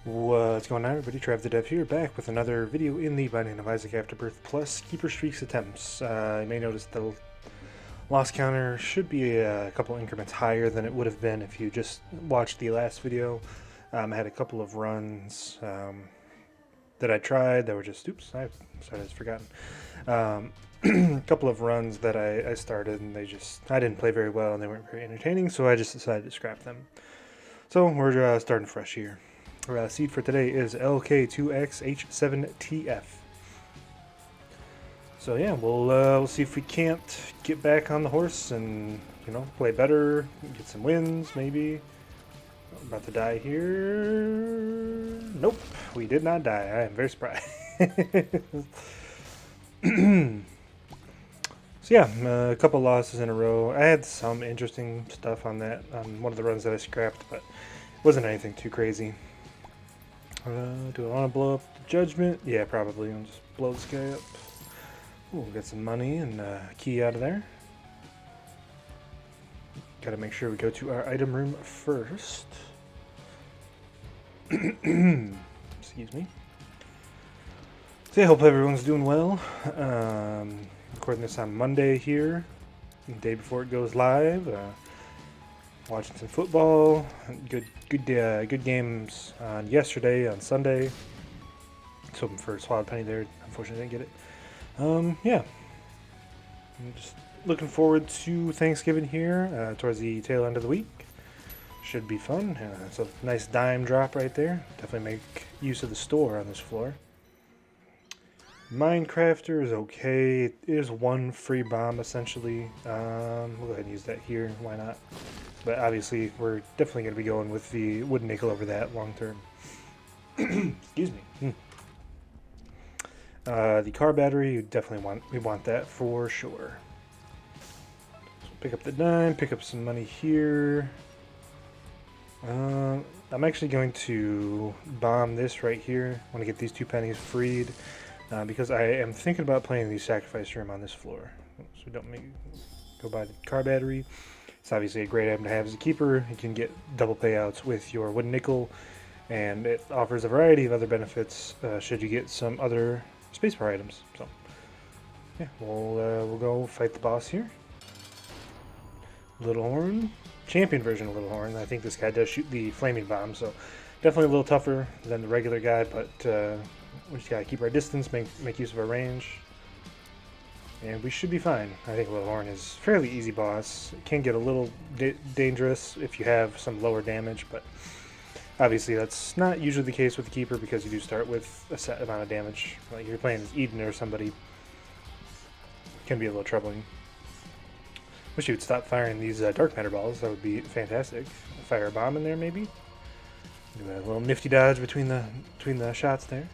What's going on, everybody? Trav the Dev here, back with another video in the Binding of Isaac Afterbirth Plus Keeper Streaks attempts. You may notice the loss counter should be a couple increments higher than it would have been if you just watched the last video. I had a couple of runs that I tried that were just, oops, I just forgotten. A couple of runs that I started and I didn't play very well and they weren't very entertaining, so I just decided to scrap them. So we're starting fresh here. Our seed for today is LK2XH7TF. So yeah, we'll see if we can't get back on the horse and, play better, get some wins maybe. I'm about to die here. Nope, we did not die. I am very surprised. So yeah, a couple losses in a row. I had some interesting stuff on one of the runs that I scrapped, but it wasn't anything too crazy. Do I want to blow up the judgment? Yeah, probably. I'll just blow this guy up. Ooh, we'll get some money and key out of there. Gotta make sure we go to our item room first. Excuse me. So yeah, hope everyone's doing well. Recording this on Monday here, the day before it goes live. Watching some football, good games on yesterday, on Sunday. Just hoping for a swallowed penny there. Unfortunately, didn't get it. Yeah, I'm just looking forward to Thanksgiving here towards the tail end of the week. Should be fun. It's a nice dime drop right there. Definitely make use of the store on this floor. Minecrafter is okay. It is one free bomb essentially. We'll go ahead and use that here. Why not? But obviously, we're definitely going to be going with the wooden nickel over that long term. Excuse me. The car battery, we want that for sure. So pick up the dime, pick up some money here. I'm actually going to bomb this right here. I want to get these 2 pennies freed because I am thinking about playing the sacrifice room on this floor. So don't go buy the car battery. It's obviously a great item to have as a keeper. You can get double payouts with your wooden nickel, and it offers a variety of other benefits should you get some other spacebar items. So, yeah, we'll go fight the boss here. Little Horn, champion version of Little Horn. I think this guy does shoot the flaming bomb, so definitely a little tougher than the regular guy, but we just gotta keep our distance, make use of our range. And we should be fine. I think Little Horn is fairly easy boss. It can get a little dangerous if you have some lower damage, but obviously that's not usually the case with the Keeper because you do start with a set amount of damage. Like if you're playing as Eden or somebody, it can be a little troubling. Wish you would stop firing these dark matter balls. That would be fantastic. Fire a bomb in there maybe. Do a little nifty dodge between the shots there.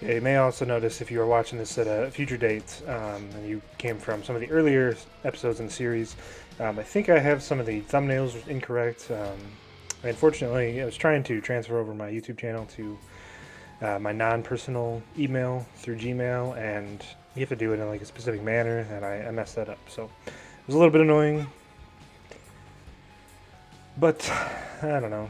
Yeah, you may also notice if you are watching this at a future date and you came from some of the earlier episodes in the series, I think I have some of the thumbnails incorrect. Unfortunately, I was trying to transfer over my YouTube channel to my non-personal email through Gmail, and you have to do it in like a specific manner, and I messed that up. So it was a little bit annoying, but I don't know.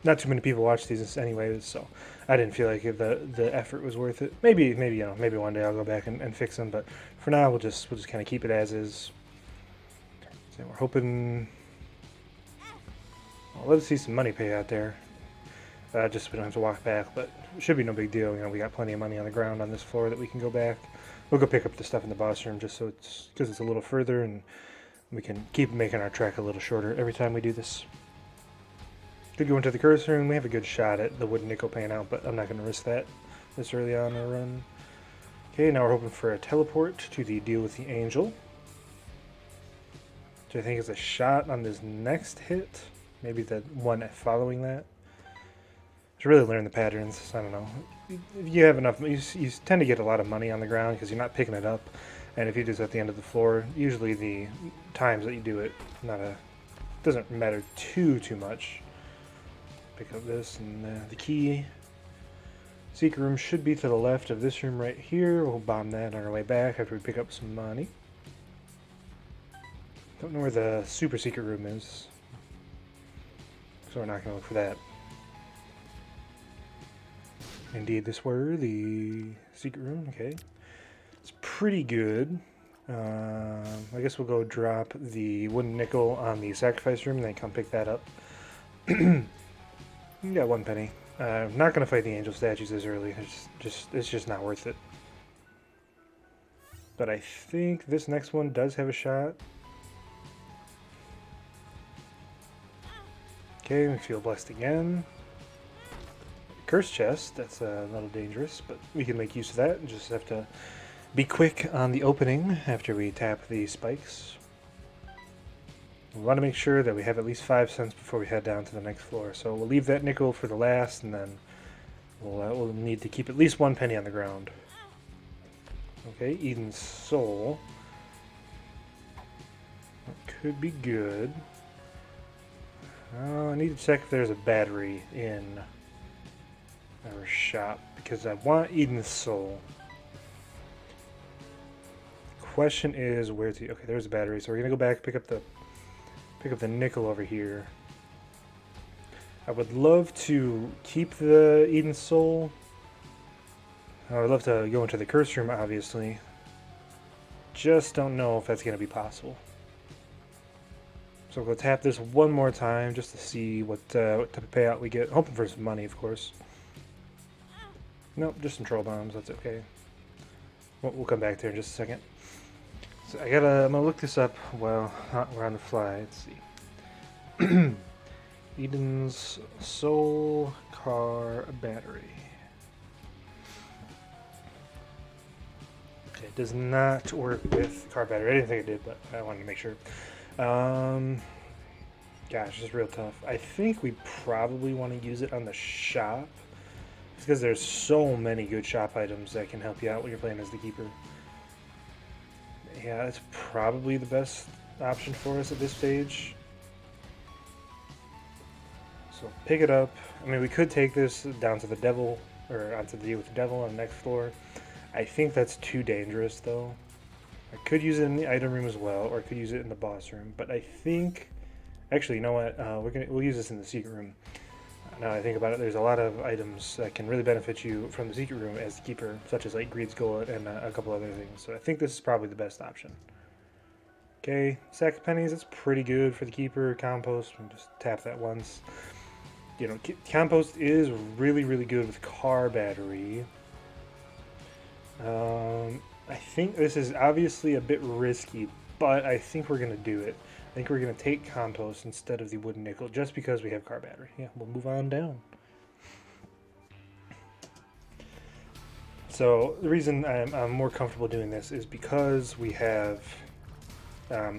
Not too many people watch these anyways, so I didn't feel like the effort was worth it. Maybe maybe one day I'll go back and fix them, but for now we'll just kind of keep it as is. So we're hoping. Well, let's see some money pay out there. Just so we don't have to walk back, but it should be no big deal. We got plenty of money on the ground on this floor that we can go back. We'll go pick up the stuff in the boss room just so because it's a little further, and we can keep making our track a little shorter every time we do this. Could go into the curse room. We have a good shot at the wooden nickel paying out, but I'm not going to risk that this early on in our run. Okay, now we're hoping for a teleport to the deal with the angel, which I think is a shot on this next hit. Maybe the one following that. To really learn the patterns, I don't know. If you have enough, you tend to get a lot of money on the ground because you're not picking it up, and if you do this at the end of the floor, usually the times that you do it, doesn't matter too much. Pick up this and the key. Secret room should be to the left of this room right here. We'll bomb that on our way back after we pick up some money. Don't know where the super secret room is, so we're not going to look for that. Indeed, this were the secret room. Okay, it's pretty good. I guess we'll go drop the wooden nickel on the sacrifice room and then come pick that up. Yeah, 1 penny. I'm not going to fight the angel statues this early. It's just not worth it. But I think this next one does have a shot. Okay, we feel blessed again. Curse chest, that's a little dangerous, but we can make use of that and just have to be quick on the opening after we tap the spikes. We want to make sure that we have at least 5 cents before we head down to the next floor. So we'll leave that nickel for the last, and then we'll need to keep at least 1 penny on the ground. Okay, Eden's Soul. That could be good. I need to check if there's a battery in our shop, because I want Eden's Soul. The question is, where's the... Okay, there's a battery, so we're going to go back, pick up the nickel over here. I would love to keep the Eden's Soul. I would love to go into the curse room, obviously. Just don't know if that's going to be possible. So we'll tap this one more time just to see what type of payout we get. Hoping for some money, of course. Nope, just some troll bombs. That's okay. We'll come back there in just a second. So I'm gonna look this up while we're on the fly. Let's see. Eden's Soul Car Battery. Okay, it does not work with car battery. I didn't think it did, but I wanted to make sure. Gosh, it's real tough. I think we probably want to use it on the shop. It's because there's so many good shop items that can help you out when you're playing as the keeper. Yeah, that's probably the best option for us at this stage. So pick it up. I mean, we could take this down to the devil, or onto the deal with the devil on the next floor. I think that's too dangerous, though. I could use it in the item room as well, or I could use it in the boss room. But I think, actually, you know what? We'll use this in the secret room. Now I think about it, there's a lot of items that can really benefit you from the secret room as the keeper, such as like Greed's Gullet and a couple other things. So I think this is probably the best option. Okay, sack of pennies, it's pretty good for the keeper. Compost, we just tap that once. You know, compost is really, really good with car battery. I think this is obviously a bit risky, but I think we're going to do it. I think we're going to take compost instead of the wooden nickel just because we have car battery. Yeah, we'll move on down. So the reason I'm more comfortable doing this is because we have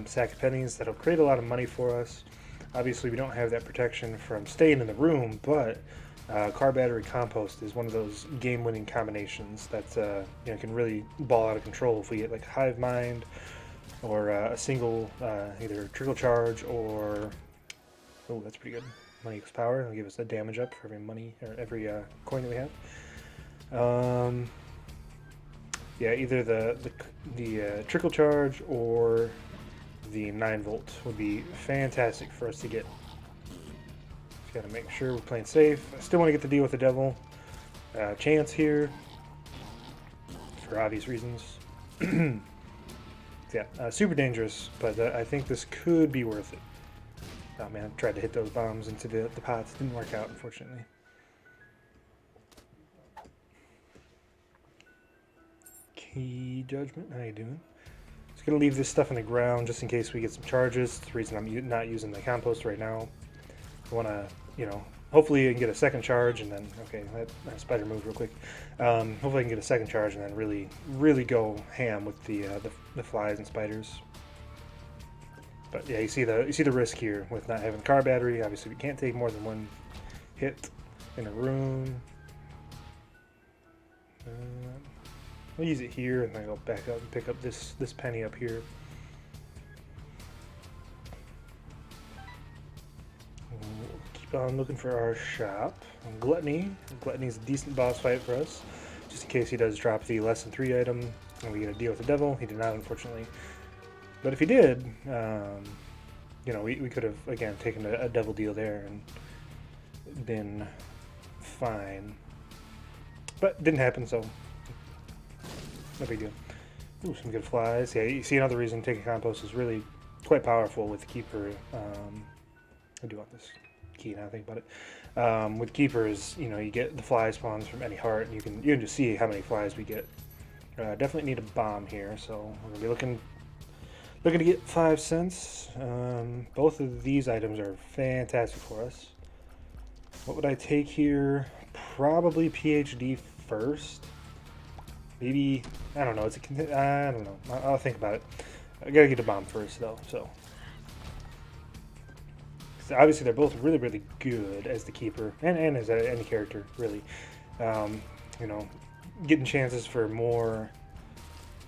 sack of pennies that'll create a lot of money for us. Obviously, we don't have that protection from staying in the room, but car battery compost is one of those game-winning combinations that can really ball out of control if we get like hive mind or a single either trickle charge or oh, that's pretty good. Money equals power. It'll give us a damage up for every money or every coin that we have. Yeah, either the trickle charge or the 9-volt would be fantastic for us to get. Just gotta make sure we're playing safe. I still want to get the deal with the devil. Chance here for obvious reasons. Yeah, super dangerous, but I think this could be worth it. Oh man, I tried to hit those bombs into the pots. Didn't work out, unfortunately. Key Judgment, how you doing? Just gonna leave this stuff on the ground just in case we get some charges. That's the reason I'm not using the compost right now. I want to, hopefully you can get a second charge and then, okay, that spider moved real quick. Hopefully I can get a second charge and then really, really go ham with the flies and spiders. But yeah, you see the risk here with not having car battery. Obviously, we can't take more than one hit in a room. I'll use it here and then go back up and pick up this penny up here. We'll keep on looking for our shop. Gluttony. Gluttony's a decent boss fight for us, just in case he does drop the less than 3 item and we get a deal with the devil. He did not, unfortunately. But if he did, you know, we could have, again, taken a double deal there and been fine. But didn't happen, so no big deal. Ooh, some good flies. Yeah, you see another reason taking compost is really quite powerful with Keeper. I do want this key now, I think about it. With Keepers, you know, you get the fly spawns from any heart, and you can just see how many flies we get. Definitely need a bomb here, so we're gonna be looking to get 5 cents. Both of these items are fantastic for us. What would I take here? Probably PhD first. Maybe, I don't know. I don't know. I'll think about it. I gotta get a bomb first, though. So obviously they're both really, really good as the keeper and as any character, really. You know, getting chances for more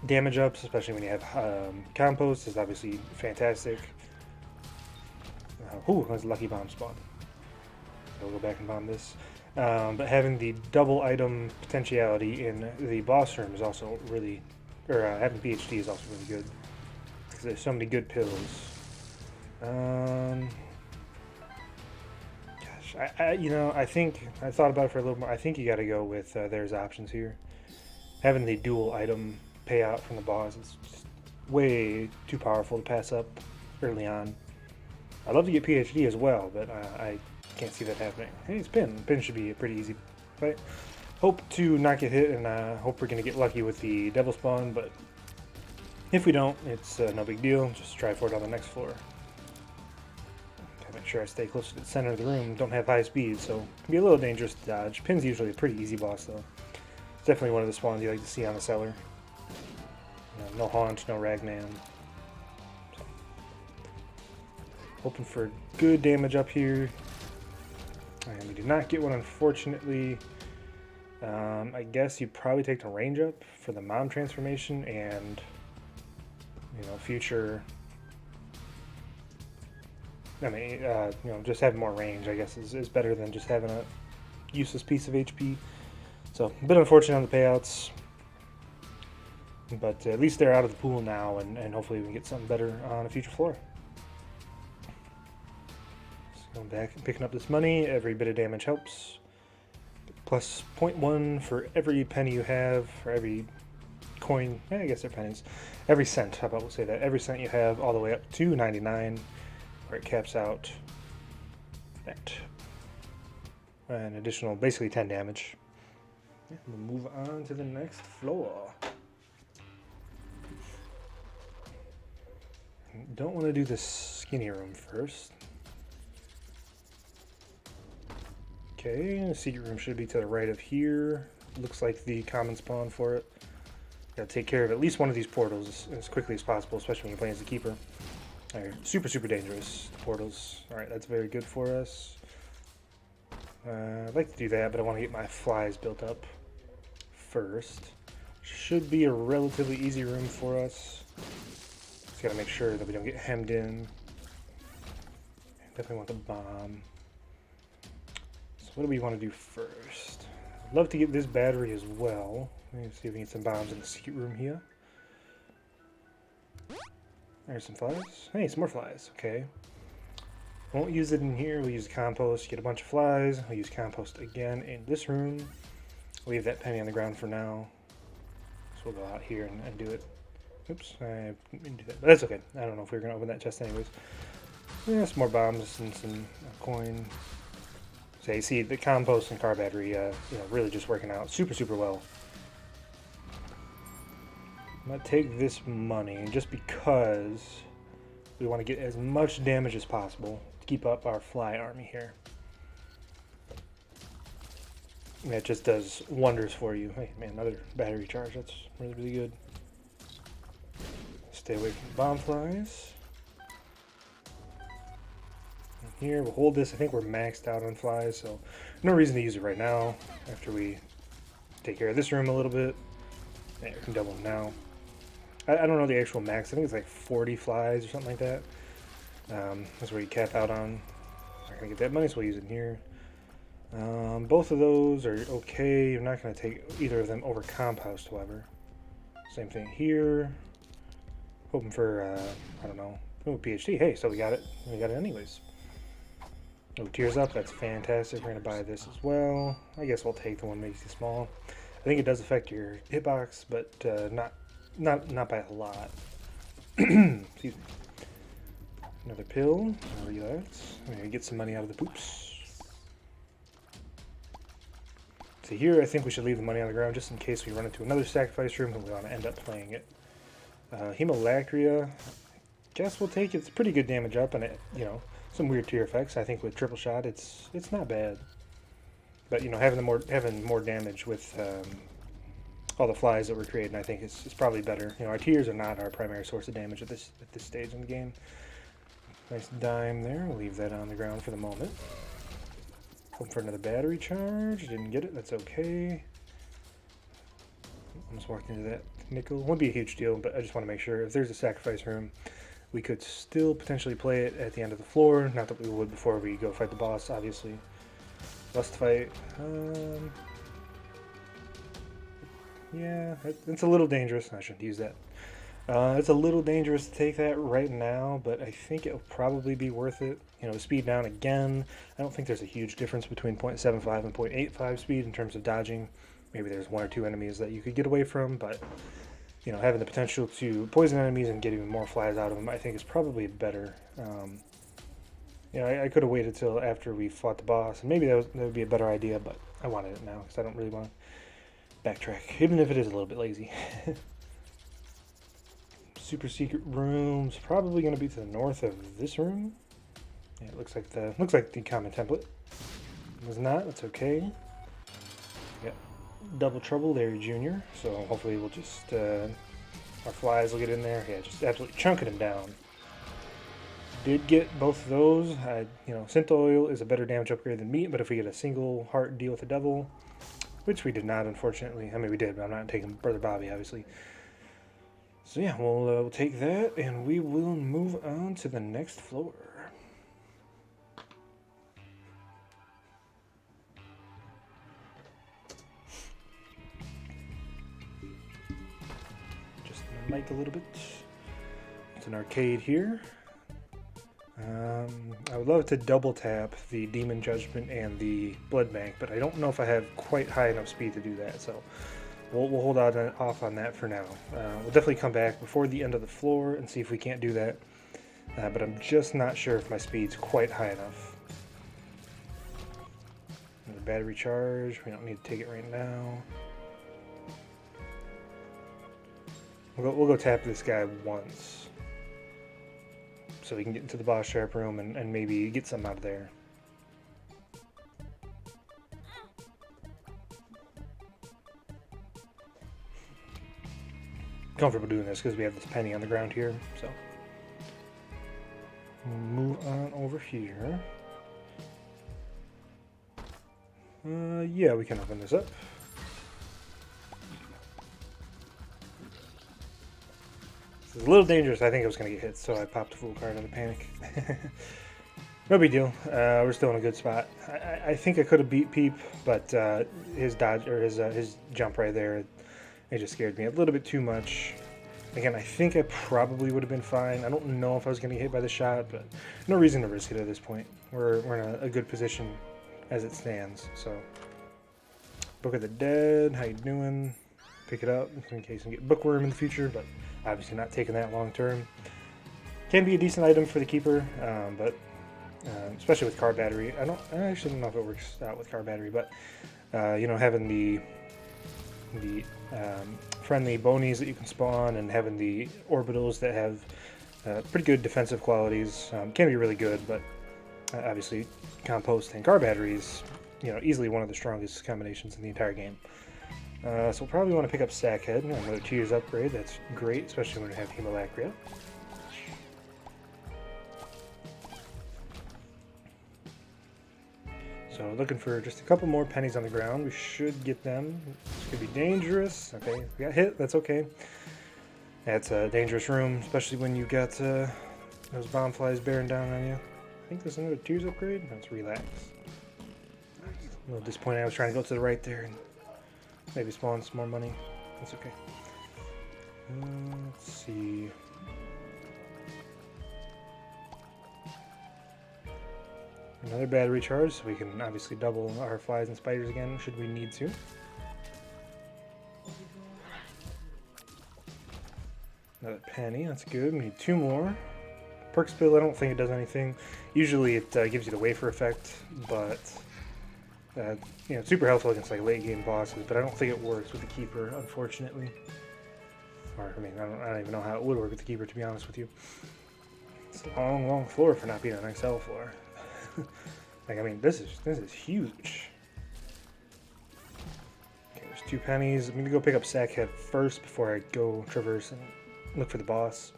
damage ups, especially when you have compost, is obviously fantastic. Ooh, that's a lucky bomb spawn. We'll go back and bomb this. But having the double item potentiality in the boss room is also really, or having PhD is also really good because there's so many good pills. Gosh, you know, I think I thought about it for a little more. I think you got to go with there's options here. Having the dual item payout from the boss is just way too powerful to pass up early on. I'd love to get PhD as well, but I can't see that happening. Hey, it's Pin. Pin should be a pretty easy fight. Hope to not get hit, and hope we're going to get lucky with the devil spawn, but if we don't, it's no big deal. Just try for it on the next floor. Gotta make sure I stay close to the center of the room. Don't have high speed, so it can be a little dangerous to dodge. Pin's usually a pretty easy boss, though. It's definitely one of the spawns you like to see on the cellar. You know, no Haunt, no Ragman. So, hoping for good damage up here. And we did not get one, unfortunately. I guess you probably take the range up for the mom transformation, and you know, future. I mean, you know, just having more range, I guess, is better than just having a useless piece of HP. So a bit unfortunate on the payouts, but at least they're out of the pool now, and hopefully we can get something better on a future floor. Going back and picking up this money, every bit of damage helps. Plus 0.1 for every penny you have, for every coin, I guess they're pennies. Every cent, how about we'll say that, every cent you have all the way up to 99, where it caps out at an additional, basically 10 damage. Yeah, we'll move on to the next floor. Don't want to do the skinny room first. Okay, the secret room should be to the right of here. Looks like the common spawn for it. Gotta take care of at least one of these portals as quickly as possible, especially when you're playing as the keeper. They're super, super dangerous, the portals. Alright, that's very good for us. I'd like to do that, but I want to get my flies built up first. Should be a relatively easy room for us. Just gotta make sure that we don't get hemmed in. Definitely want the bomb. What do we want to do first? I'd love to get this battery as well. Let me see if we can get some bombs in the secret room here. There's some flies. Hey, some more flies. Okay. Won't use it in here. We'll use compost. Get a bunch of flies. We'll use compost again in this room. Leave that penny on the ground for now. So we'll go out here and do it. Oops, I didn't do that. But that's okay. I don't know if we're going to open that chest anyways. Yeah, some more bombs and some coin. So you see the compost and car battery, you know, really just working out super, super well. I'm gonna take this money just because we want to get as much damage as possible to keep up our fly army here. And it just does wonders for you. Hey, man, another battery charge. That's really, really good. Stay away from the bomb flies. Here, we'll hold this. I think we're maxed out on flies, so no reason to use it right now. After we take care of this room a little bit, yeah, we can double them now. I don't know the actual max. I think it's like 40 flies or something like that. That's where you cap out on. Not gonna get that money, so we'll use it in here. Both of those are okay. You're not gonna take either of them over compost, however. Same thing here. Hoping for, I don't know. Oh, PhD. Hey, so we got it. We got it anyways. Oh, tears up. That's fantastic. We're going to buy this as well. I guess we'll take the one makes you small. I think it does affect your hitbox, but not by a lot. Excuse me. Another pill. Relax. I'm going to get some money out of the poops. So here, I think we should leave the money on the ground just in case we run into another sacrifice room and we want to end up playing it. Hemolacria, guess we'll take it. It's pretty good damage up, and it, you know, some weird tier effects. I think with triple shot, it's not bad. But you know, having more damage with all the flies that we're creating, I think it's probably better. You know, our tiers are not our primary source of damage at this stage in the game. Nice dime there. We'll leave that on the ground for the moment. Hope for another battery charge. Didn't get it. That's okay. Almost walked into that nickel. Won't be a huge deal, but I just want to make sure if there's a sacrifice room, we could still potentially play it at the end of the floor. Not that we would before we go fight the boss, obviously. Lust fight. Yeah, it's a little dangerous. I shouldn't use that. It's a little dangerous to take that right now, but I think it'll probably be worth it. You know, speed down again. I don't think there's a huge difference between 0.75 and 0.85 speed in terms of dodging. Maybe there's one or two enemies that you could get away from, but you know, having the potential to poison enemies and get even more flies out of them, I think is probably better. You know, I could have waited till after we fought the boss, and maybe that would be a better idea, but I wanted it now because I don't really want to backtrack, even if it is a little bit lazy. Super secret rooms, probably going to be to the north of this room. Yeah, it looks like the common template. It was not. That's okay. Yep. Double trouble there, Junior. So hopefully we'll just our flies will get in there. Yeah, just absolutely chunking them down. Did get both of those. You know, synth oil is a better damage upgrade than meat, but if we get a single heart deal with the devil, which we did not, unfortunately. I mean, we did, but I'm not taking Brother Bobby, obviously. So yeah, we'll take that, and we will move on to the next floor. Just the mic a little bit. It's an arcade here. I would love to double tap the Demon Judgment and the Blood Bank, but I don't know if I have quite high enough speed to do that, so we'll hold off on that for now. We'll definitely come back before the end of the floor and see if we can't do that, but I'm just not sure if my speed's quite high enough. Another battery charge, we don't need to take it right now. We'll go tap this guy once, so we can get into the boss trap room and maybe get something out of there. Comfortable doing this because we have this penny on the ground here, so move on over here. Yeah, we can open this up. This is a little dangerous. I think I was going to get hit, so I popped a full card in the panic. No big deal. We're still in a good spot. I think I could have beat Peep, but his dodge or his jump right there, it just scared me a little bit too much. Again, I think I probably would have been fine. I don't know if I was going to get hit by the shot, but no reason to risk it at this point. We're in a good position as it stands. So, Book of the Dead, how you doing? Pick it up in case we get Bookworm in the future, but obviously not taking that long term. Can be a decent item for the keeper, but especially with car battery. I actually don't know if it works out with car battery, but you know, having the friendly bonies that you can spawn and having the orbitals that have pretty good defensive qualities can be really good, but obviously compost and car batteries, you know, easily one of the strongest combinations in the entire game. So we'll probably want to pick up Sackhead, another 2 years upgrade. That's great, especially when we have Hemolacria. So looking for just a couple more pennies on the ground. We should get them. This could be dangerous. Okay, we got hit. That's okay. That's a dangerous room, especially when you got those bomb flies bearing down on you. I think there's another 2 years upgrade. Let's relax. A little disappointed. I was trying to go to the right there and maybe spawn some more money. That's okay. Let's see. Another battery charge, so we can obviously double our flies and spiders again should we need to. Another penny, that's good. We need 2 more. Perk spill, I don't think it does anything. Usually it gives you the wafer effect, but you know, super helpful against like late game bosses, but I don't think it works with the keeper, unfortunately. Or I mean, I don't even know how it would work with the keeper, to be honest with you. It's a long, long floor for not being an XL floor. Like, I mean, this is huge. Okay, there's 2 pennies. I'm gonna go pick up Sackhead first before I go traverse and look for the boss.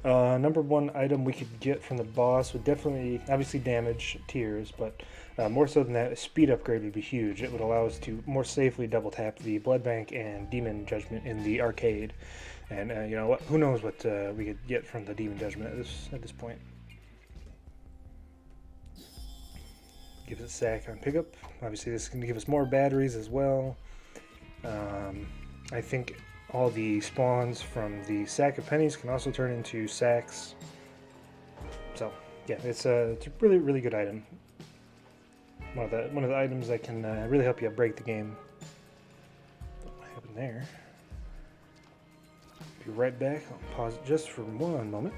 Number 1 item we could get from the boss would definitely, obviously, damage tiers, but more so than that, a speed upgrade would be huge. It would allow us to more safely double tap the Blood Bank and Demon Judgment in the arcade. And you know what? Who knows what we could get from the Demon Judgment at this point. Gives us a sack on pickup. Obviously, this is going to give us more batteries as well. I think all the spawns from the sack of pennies can also turn into sacks. So yeah, it's a really, really good item. One of the items that can really help you break the game. What happened there? Be right back. I'll pause it just for one moment.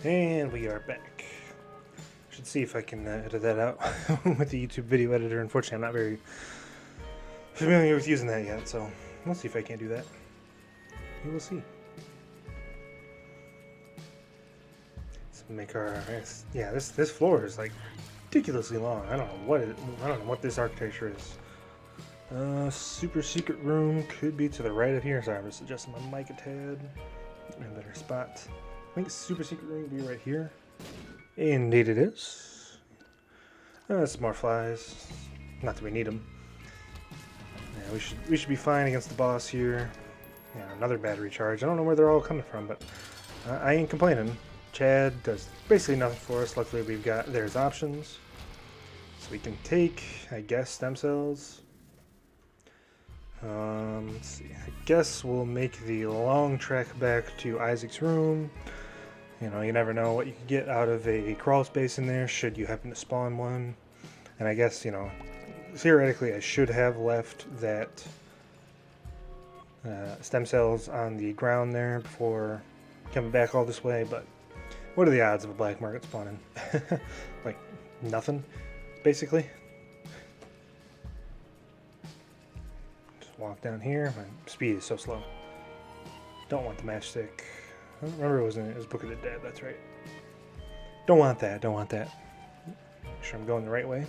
And we are back. Should see if I can edit that out with the YouTube video editor. Unfortunately, I'm not very familiar with using that yet, so we'll see if I can't do that. We will see. Let's make our yeah. This floor is like ridiculously long. I don't know what this architecture is. Super secret room could be to the right of here. Sorry, I'm just adjusting my mic a tad. A better spot. I think super secret room would be right here. Indeed it is. Some more flies. Not that we need them. Yeah, we should be fine against the boss here. Yeah, another battery charge. I don't know where they're all coming from, but I ain't complaining. Chad does basically nothing for us. Luckily there's options. So we can take, I guess, stem cells. Let's see. I guess we'll make the long trek back to Isaac's room. You know, you never know what you could get out of a crawl space in there should you happen to spawn one. And I guess, you know, theoretically I should have left that stem cells on the ground there before coming back all this way, but what are the odds of a black market spawning? Like, nothing, basically. Just walk down here. My speed is so slow. Don't want the matchstick. I don't remember it was Book of the Dead, that's right. Don't want that, don't want that. Make sure I'm going the right way.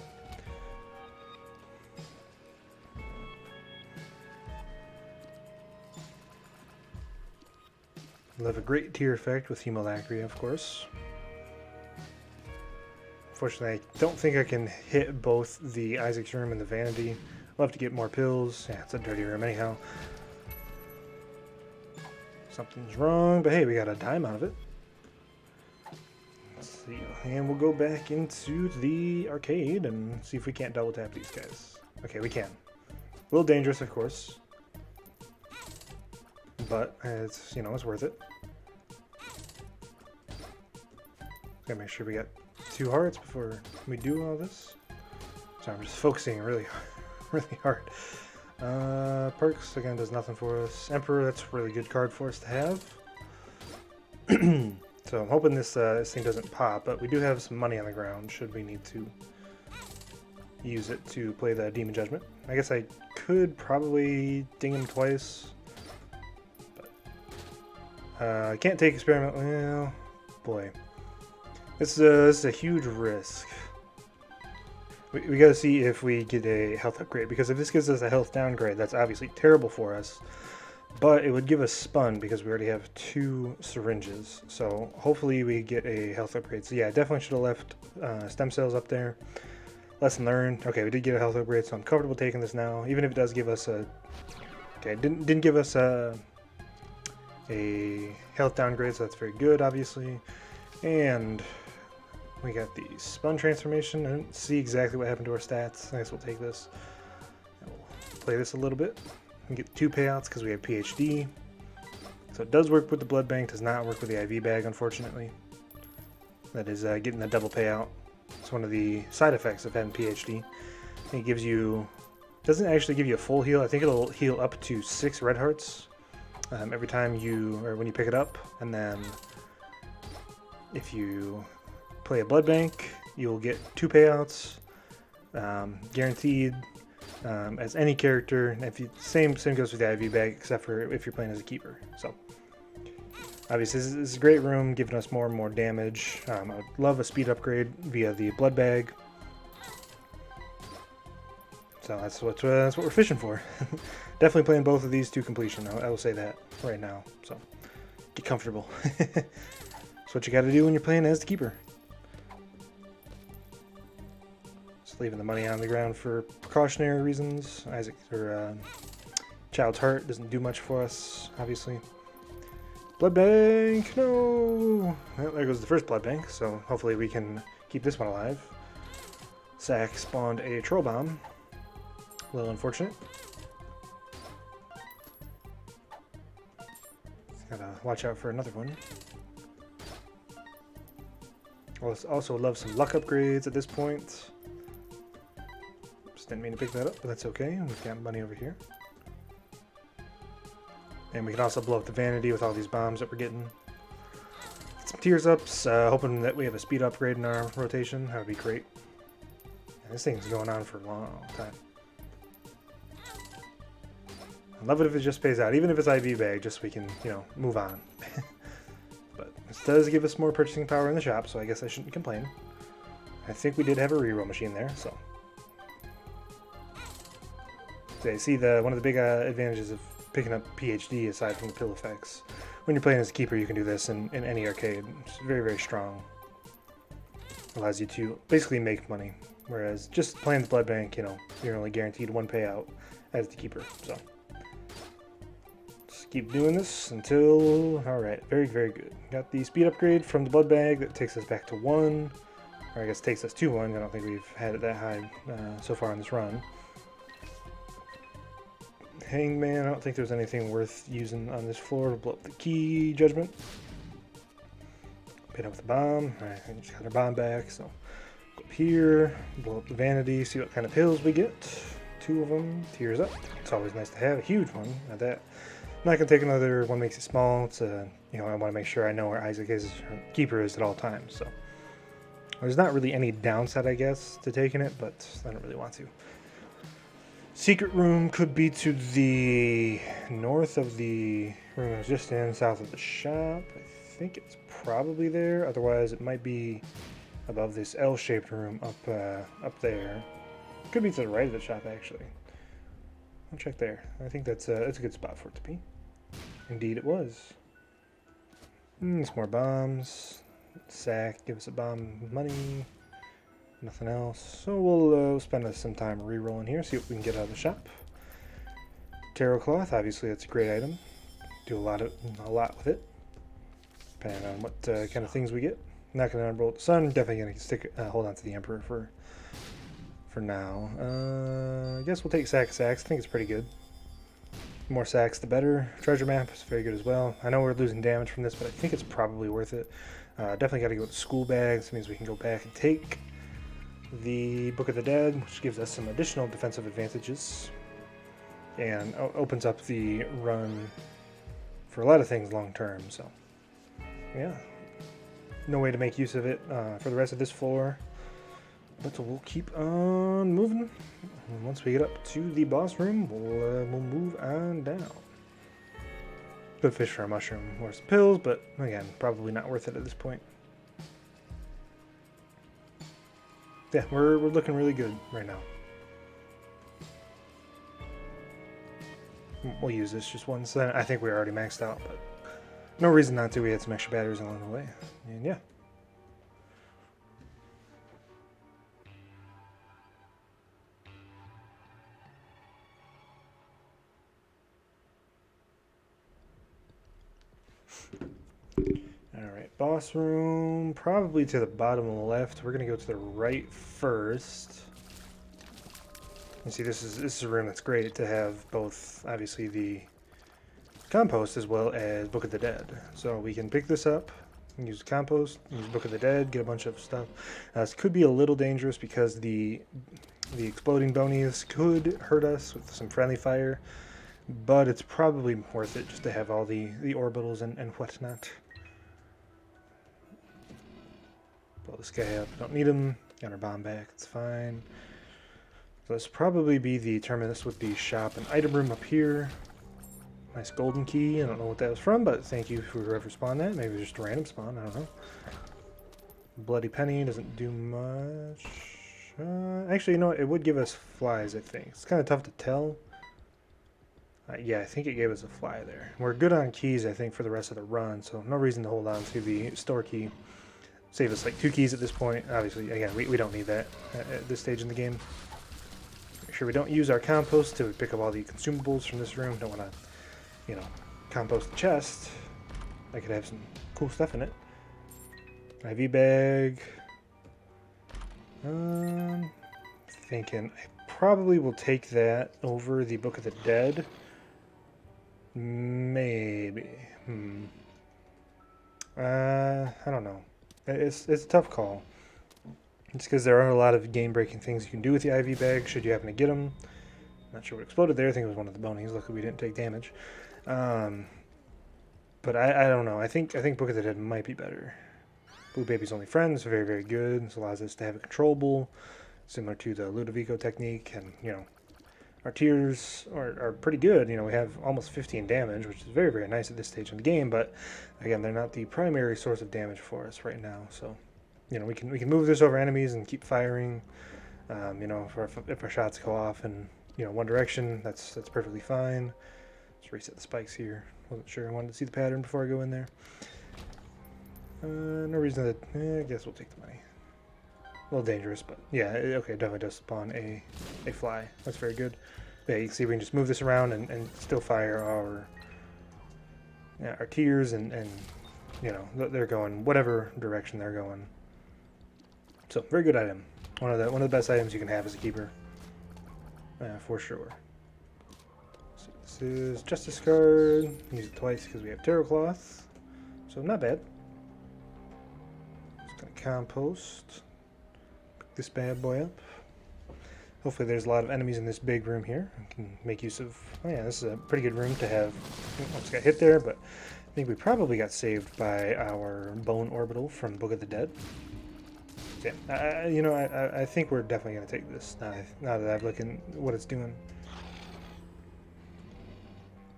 We'll have a great tier effect with Hemolacria, of course. Unfortunately, I don't think I can hit both the Isaac's room and the vanity. I'll have to get more pills. Yeah, it's a dirty room anyhow. Something's wrong, but hey, we got a dime out of it. Let's see. And we'll go back into the arcade and see if we can't double tap these guys. Okay, we can. A little dangerous, of course. But it's, you know, it's worth it. Gotta make sure we got 2 hearts before we do all this. So I'm just focusing really, really hard. Perks, again, does nothing for us. Emperor, that's a really good card for us to have. So I'm hoping this thing doesn't pop, but we do have some money on the ground should we need to use it to play the Demon Judgment. I guess I could probably ding him twice. But I can't take Experiment. Well, boy. This is a huge risk. We gotta see if we get a health upgrade, because if this gives us a health downgrade, that's obviously terrible for us. But it would give us Spun because we already have 2 syringes. So hopefully we get a health upgrade. So yeah, definitely should have left stem cells up there. Lesson learned. Okay, we did get a health upgrade, so I'm comfortable taking this now. Even if it does give us a... Okay, didn't give us a health downgrade, so that's very good, obviously. And we got the Spun transformation. I didn't see exactly what happened to our stats. I guess we'll take this. We'll play this a little bit. We get 2 payouts because we have PhD. So it does work with the blood bank, does not work with the IV bag, unfortunately. That is getting a double payout. It's one of the side effects of having PhD. It gives you, doesn't actually give you a full heal. I think it'll heal up to 6 red hearts every time when you pick it up. And then if you play a blood bank, you'll get 2 payouts, guaranteed. As any character. If you, same goes with the IV bag, except for if you're playing as a keeper. So obviously this is a great room, giving us more and more damage. I would love a speed upgrade via the blood bag. So that's what we're fishing for. Definitely playing both of these to completion. I will say that right now. So get comfortable. That's what you got to do when you're playing as the keeper. Leaving the money on the ground for precautionary reasons. Isaac or Child's Heart doesn't do much for us, obviously. Blood bank, no. Well, there goes the first blood bank. So hopefully we can keep this one alive. Sack spawned a troll bomb. A little unfortunate. Gotta watch out for another one. Also love some luck upgrades at this point. Didn't mean to pick that up, but that's okay. We've got money over here. And we can also blow up the vanity with all these bombs that we're getting. Get some tears ups, hoping that we have a speed upgrade in our rotation. That would be great. And this thing's going on for a long time. I love it if it just pays out, even if it's IV bag, just so we can, you know, move on. But this does give us more purchasing power in the shop, so I guess I shouldn't complain. I think we did have a reroll machine there, so. So you see one of the big advantages of picking up PhD, aside from the pill effects. When you're playing as a keeper, you can do this in any arcade. It's very, very strong. Allows you to basically make money. Whereas just playing the blood bank, you know, you're only guaranteed 1 payout as the keeper. So just keep doing this until, alright, very, very good. Got the speed upgrade from the blood bag that takes us back to 1. Or I guess takes us to 1. I don't think we've had it that high so far in this run. Hangman, I don't think there's anything worth using on this floor to blow up the key judgment. Hit up with the bomb. Alright, we just got our bomb back, so go up here, blow up the vanity, see what kind of pills we get. 2 of them, tears up. It's always nice to have a huge one. Not that. I'm not gonna take another one, makes it small. It's you know, I want to make sure I know where Isaac is, or keeper is at all times. So there's not really any downside, I guess, to taking it, but I don't really want to. Secret room could be to the north of the room I was just in, south of the shop. I think it's probably there. Otherwise, it might be above this L-shaped room up there. Could be to the right of the shop, actually. I'll check there. I think that's a good spot for it to be. Indeed, it was. Some more bombs. Sack, give us a bomb money. Nothing else. So we'll spend some time re-rolling here, see what we can get out of the shop. Tarot cloth, obviously that's a great item. Do a lot with it, depending on what kind of things we get. Not going to unroll the sun. Definitely going to hold on to the Emperor for now. I guess we'll take sack of sacks. I think it's pretty good. The more sacks, the better. Treasure map is very good as well. I know we're losing damage from this, but I think it's probably worth it. Definitely got to go with school bags. That means we can go back and take the Book of the Dead, which gives us some additional defensive advantages and opens up the run for a lot of things long term. So yeah, no way to make use of it for the rest of this floor, but we'll keep on moving. And once we get up to the boss room, we'll move on down. Good fish for a mushroom or some pills, but again, probably not worth it at this point. Yeah, we're looking really good right now. We'll use this just once. I think we're already maxed out, but no reason not to. We had some extra batteries along the way, and yeah. Alright, boss room, probably to the bottom left. We're going to go to the right first. You see, this is a room that's great to have both, obviously, the compost as well as Book of the Dead. So we can pick this up and use the compost, use Book of the Dead, get a bunch of stuff. This could be a little dangerous because the exploding bonies could hurt us with some friendly fire, but it's probably worth it just to have all the orbitals and whatnot. Blow this guy up. Don't need him. Got our bomb back. It's fine. So this will probably be the terminus with the shop and item room up here. Nice golden key. I don't know what that was from, but thank you for whoever spawned that. Maybe it was just a random spawn. I don't know. Bloody penny doesn't do much. Actually, you know what? It would give us flies, I think. It's kind of tough to tell. Yeah, I think it gave us a fly there. We're good on keys, I think, for the rest of the run, so no reason to hold on to the store key. Save us like 2 keys at this point. Obviously, again, we don't need that at this stage in the game. Make sure we don't use our compost to pick up all the consumables from this room. Don't want to, you know, compost the chest. I could have some cool stuff in it. IV bag. Thinking I probably will take that over the Book of the Dead. Maybe. I don't know. It's a tough call. It's because there are a lot of game-breaking things you can do with the IV bag should you happen to get them. Not sure what exploded there. I think it was one of the bonies. Luckily we didn't take damage. But I don't know. I think Book of the Dead might be better. Blue Baby's Only Friends, very, very good. This allows us to have a controllable, similar to the Ludovico technique, and, you know, our tiers are pretty good. You know, we have almost 15 damage, which is very, very nice at this stage in the game, but again, they're not the primary source of damage for us right now. So, you know, we can move this over enemies and keep firing. You know, if our shots go off in, you know, one direction, that's perfectly fine. Let's reset the spikes here. Wasn't sure. I wanted to see the pattern before I go in there. No reason that. I guess we'll take the money. A little dangerous, but yeah, okay, it definitely does spawn a fly. That's very good. Yeah, you can see we can just move this around and still fire our tiers and you know, they're going whatever direction they're going. So very good item. One of the best items you can have as a keeper, for sure. So this is Justice card. Use it twice because we have Tarot Cloth, so not bad. Just gonna compost. This bad boy up. Hopefully there's a lot of enemies in this big room here. I can make use of. Oh yeah, this is a pretty good room to have. Almost got hit there, but I think we probably got saved by our bone orbital from Book of the Dead. Yeah, you know, I think we're definitely gonna take this now that I've looked at what it's doing.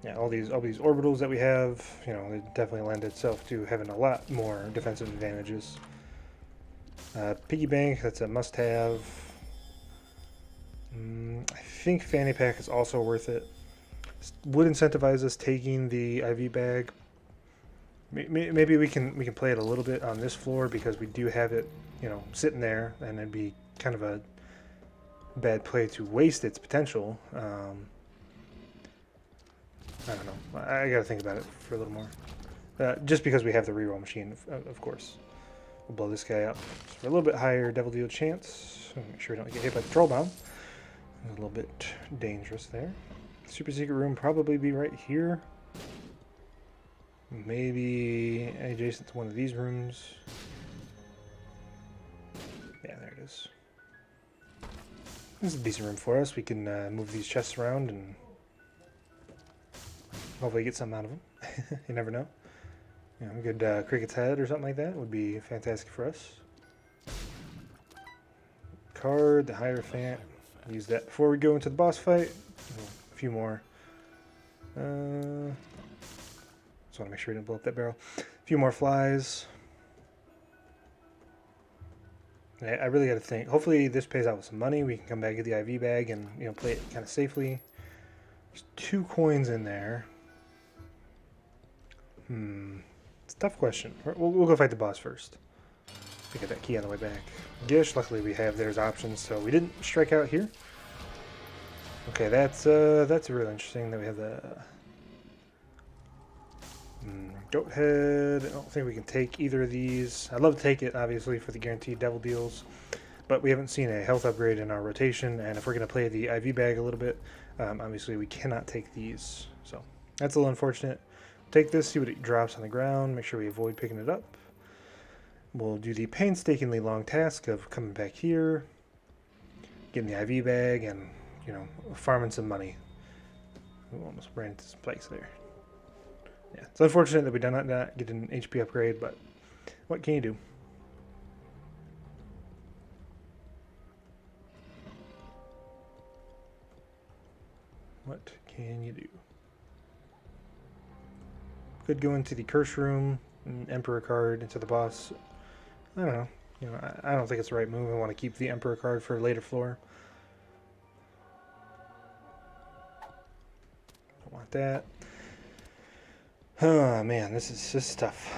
Yeah, all these orbitals that we have, you know, they definitely lend itself to having a lot more defensive advantages. Piggy bank, that's a must-have. I think fanny pack is also worth it. Would incentivize us taking the IV bag. Maybe we can play it a little bit on this floor because we do have it, you know, sitting there, and it'd be kind of a bad play to waste its potential. I don't know. I gotta think about it for a little more. Just because we have the reroll machine, of course. We'll blow this guy up. So for a little bit higher Devil Deal chance. Make sure we don't get hit by the Troll Bomb. A little bit dangerous there. Super secret room probably be right here. Maybe adjacent to one of these rooms. Yeah, there it is. This is a decent room for us. We can move these chests around and hopefully get something out of them. You never know. You know, a good cricket's head or something like that would be fantastic for us. Card, the Hierophant. Use that before we go into the boss fight. A few more. Just want to make sure we didn't blow up that barrel. A few more flies. I really got to think. Hopefully this pays out with some money. We can come back, get the IV bag, and play it kind of safely. There's 2 coins in there. It's a tough question. We'll go fight the boss first. Pick up that key on the way back. Gish, luckily we have there's options, so we didn't strike out here. Okay, that's really interesting that we have the goat head. I don't think we can take either of these. I'd love to take it, obviously, for the guaranteed devil deals, but we haven't seen a health upgrade in our rotation, and if we're going to play the IV bag a little bit, obviously we cannot take these, so that's a little unfortunate. Take this, see what it drops on the ground, make sure we avoid picking it up. We'll do the painstakingly long task of coming back here, getting the IV bag, and, farming some money. Ooh, almost ran into some spikes there. Yeah, it's unfortunate that we did not get an HP upgrade, but what can you do? What can you do? Could go into the curse room, and Emperor card into the boss. I don't know. I don't think it's the right move. I want to keep the Emperor card for a later floor. Don't want that. Oh man, this is tough.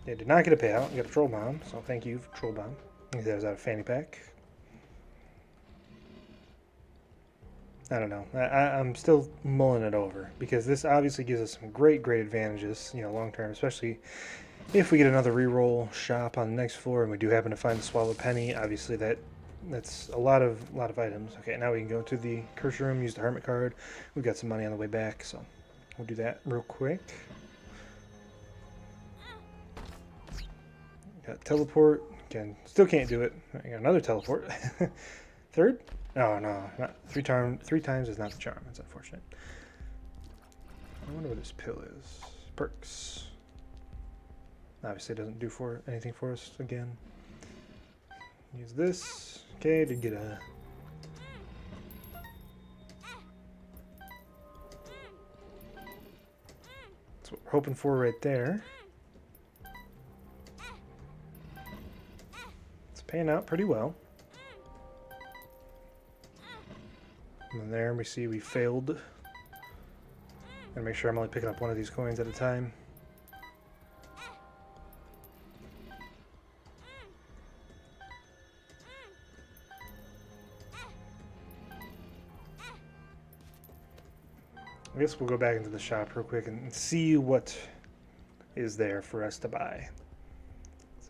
Yeah, did not get a payout. Got a Troll Bomb, so thank you for Troll Bomb. I think that was out of Fanny Pack. I don't know. I'm still mulling it over because this obviously gives us some great advantages, long term, especially if we get another reroll shop on the next floor and we do happen to find the Swallowed Penny. Obviously that's a lot of items. Okay, now we can go to the curse room, use the Hermit card. We've got some money on the way back, so we'll do that real quick. Got teleport. Again, still can't do it. I got another teleport. Third? Oh no, not 3 times. 3 times is not the charm. That's unfortunate. I wonder what this pill is. Perks. Obviously, it doesn't do anything for us again. Use this. Okay, did get a. That's what we're hoping for right there. It's paying out pretty well. And there we see we failed. And make sure I'm only picking up one of these coins at a time. I guess we'll go back into the shop real quick and see what is there for us to buy.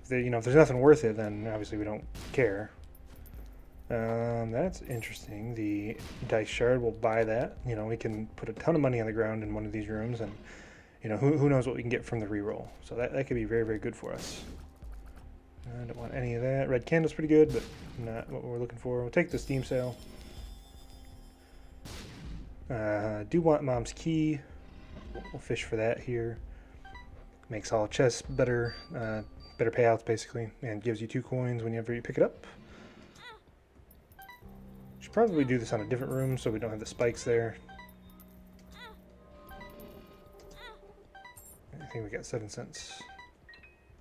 If there's nothing worth it, then obviously we don't care. That's interesting. The dice shard, we'll buy that. We can put a ton of money on the ground in one of these rooms, and who knows what we can get from the reroll. So that could be very good for us. I don't want any of that. Red candle's pretty good, but not what we're looking for. We'll take the Steam sale. Do want Mom's key. We'll fish for that here. Makes all chests better payouts basically, and gives you 2 coins whenever you pick it up. Should probably do this on a different room so we don't have the spikes there. I think we got 7 cents.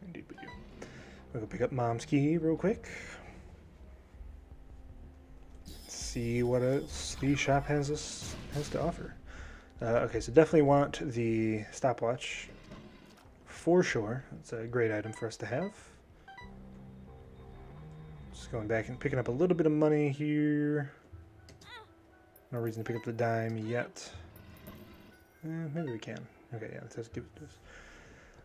Indeed we do. We'll go pick up Mom's key real quick. See what else the shop has to offer. Okay, so definitely want the stopwatch for sure. It's a great item for us to have. Just going back and picking up a little bit of money here. No reason to pick up the dime yet. Maybe we can. Okay, yeah, let's give it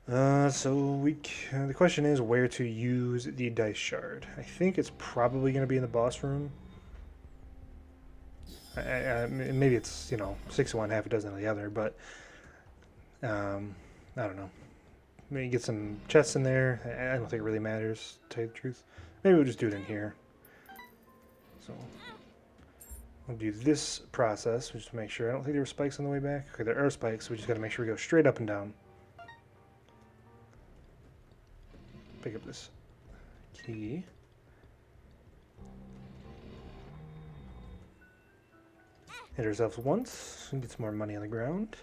this. So the question is where to use the dice shard. I think it's probably going to be in the boss room. Maybe it's, 6 of one, half a dozen of the other, but I don't know. Maybe get some chests in there. I don't think it really matters, to tell you the truth. Maybe we'll just do it in here. So we'll do this process just to make sure. I don't think there were spikes on the way back. Okay, there are spikes, so we just got to make sure we go straight up and down. Pick up this key. Hit ourselves once and get some more money on the ground.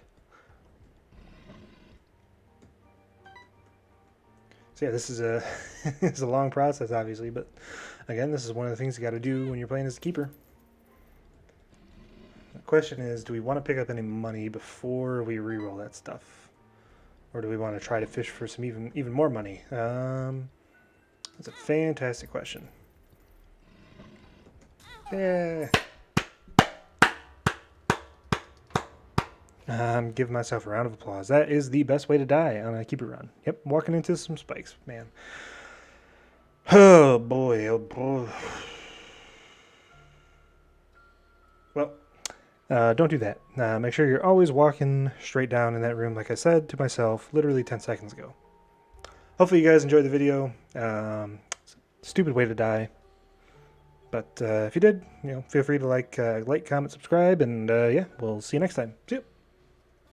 So yeah, this is a it's a long process, obviously, but again, this is one of the things you got to do when you're playing as a keeper. The question is, do we want to pick up any money before we reroll that stuff, or do we want to try to fish for some even more money? That's a fantastic question. Yeah. Give myself a round of applause. That is the best way to die on a keeper run. Yep, walking into some spikes, man. Oh boy, oh boy. Well, don't do that. Make sure you're always walking straight down in that room, like I said to myself literally 10 seconds ago. Hopefully you guys enjoyed the video. Stupid way to die. But if you did, feel free to like, comment, subscribe, and yeah, we'll see you next time. See you.